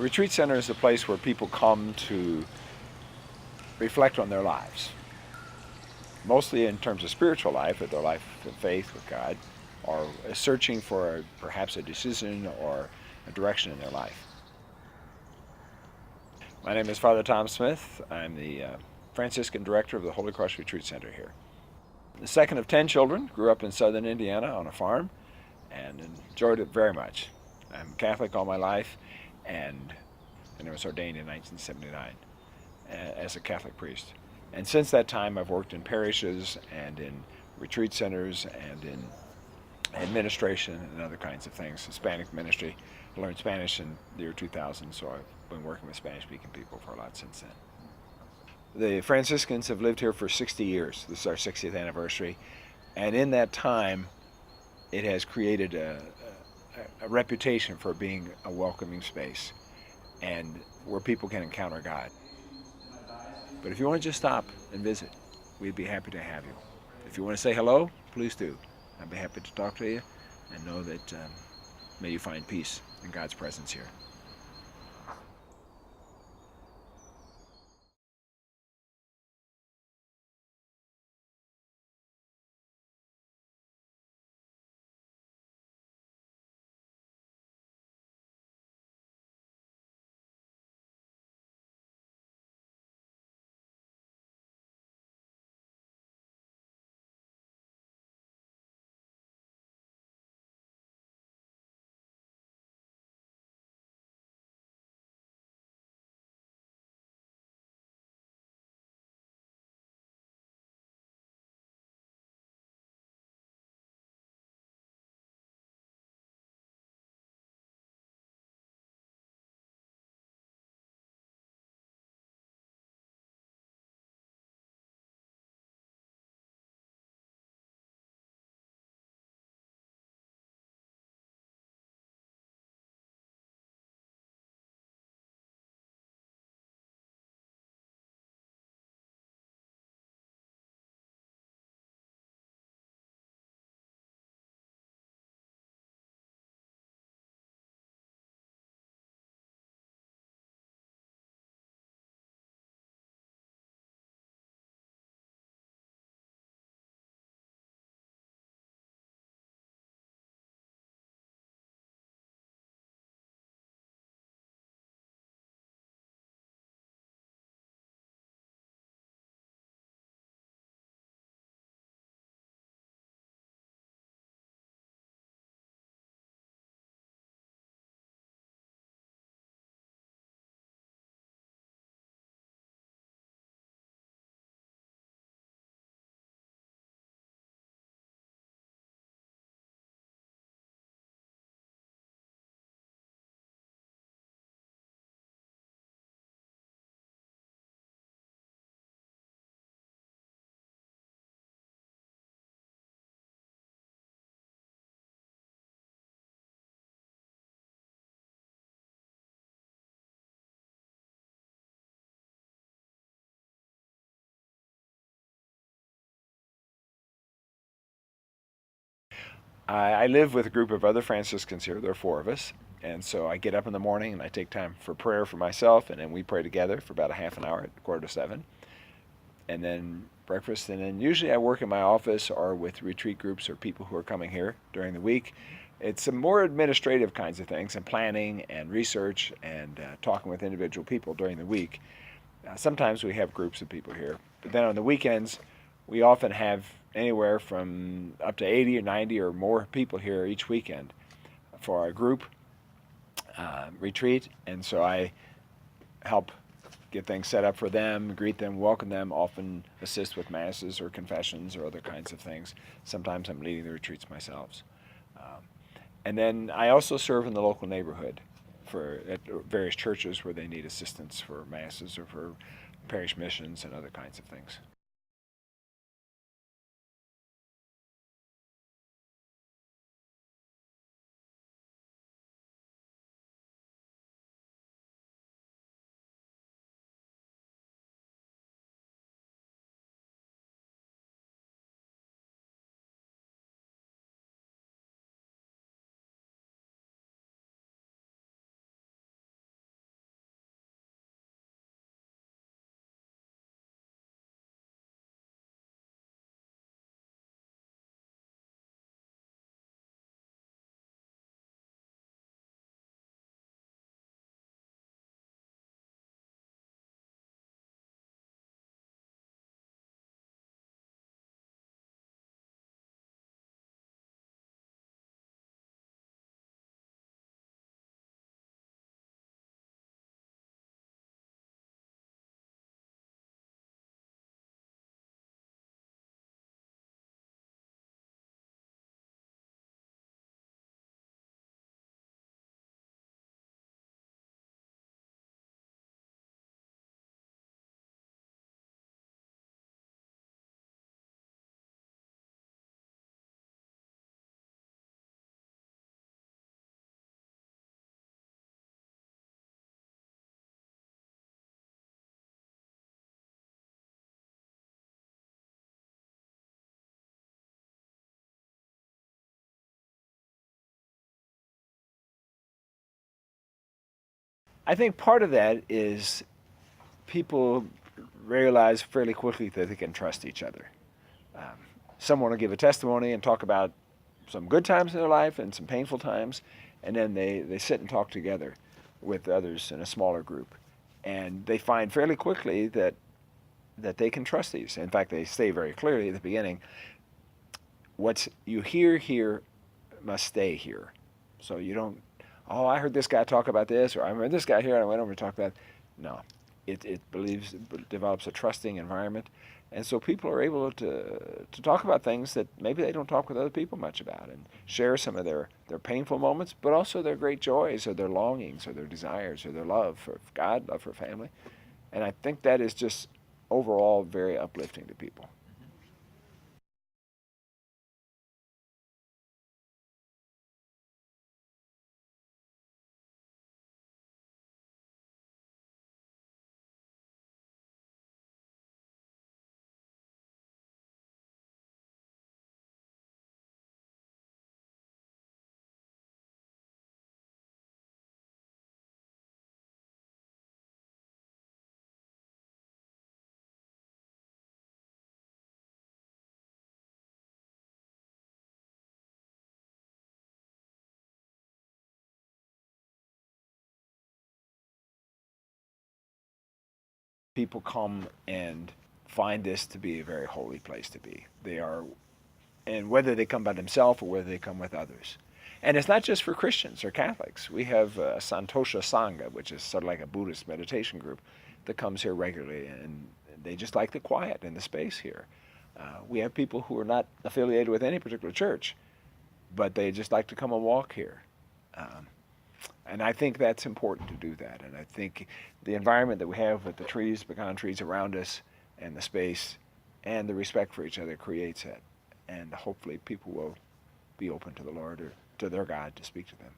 retreat center is a place where people come to reflect on their lives, mostly in terms of spiritual life, or their life of faith with God, or searching for perhaps a decision or a direction in their life. My name is Father Tom Smith. I'm the Franciscan Director of the Holy Cross Retreat Center here. The second of 10 children, grew up in southern Indiana on a farm and enjoyed it very much. I'm Catholic all my life, and I was ordained in 1979 as a Catholic priest. And since that time, I've worked in parishes and in retreat centers and in administration and other kinds of things. Hispanic ministry. I learned Spanish in the year 2000, so I've been working with Spanish-speaking people for a lot since then. The Franciscans have lived here for 60 years. This is our 60th anniversary. And in that time, it has created a reputation for being a welcoming space and where people can encounter God. But if you want to just stop and visit, we'd be happy to have you. If you want to say hello, please do. I'd be happy to talk to you and know that may you find peace in God's presence here. I live with a group of other Franciscans here. There are 4 of us. And so I get up in the morning and I take time for prayer for myself, and then we pray together for about a half an hour at 6:45. And then breakfast, and then usually I work in my office or with retreat groups or people who are coming here during the week. It's some more administrative kinds of things, and planning and research and talking with individual people during the week. Sometimes we have groups of people here, but then on the weekends we often have anywhere from up to 80 or 90 or more people here each weekend for our group retreat, and so I help get things set up for them, greet them, welcome them, often assist with masses or confessions or other kinds of things. Sometimes I'm leading the retreats myself. And then I also serve in the local neighborhood at various churches where they need assistance for masses or for parish missions and other kinds of things. I think part of that is people realize fairly quickly that they can trust each other. Um, Someone will give a testimony and talk about some good times in their life and some painful times, and then they sit and talk together with others in a smaller group. And they find fairly quickly that they can trust these. In fact, they say very clearly at the beginning, what you hear here must stay here. So you don't, oh, I heard this guy talk about this, or I heard this guy here, and I went over to talk about. No, it develops a trusting environment, and so people are able to talk about things that maybe they don't talk with other people much about, and share some of their painful moments, but also their great joys, or their longings, or their desires, or their love for God, love for family, and I think that is just overall very uplifting to people. People come and find this to be a very holy place to be. They are, and whether they come by themselves or whether they come with others. And it's not just for Christians or Catholics. We have Santosha Sangha, which is sort of like a Buddhist meditation group that comes here regularly, and they just like the quiet and the space here. We have people who are not affiliated with any particular church, but they just like to come and walk here. Um, and I think that's important to do that. And I think the environment that we have with the trees, pecan trees around us, and the space, and the respect for each other creates that. And hopefully people will be open to the Lord or to their God to speak to them.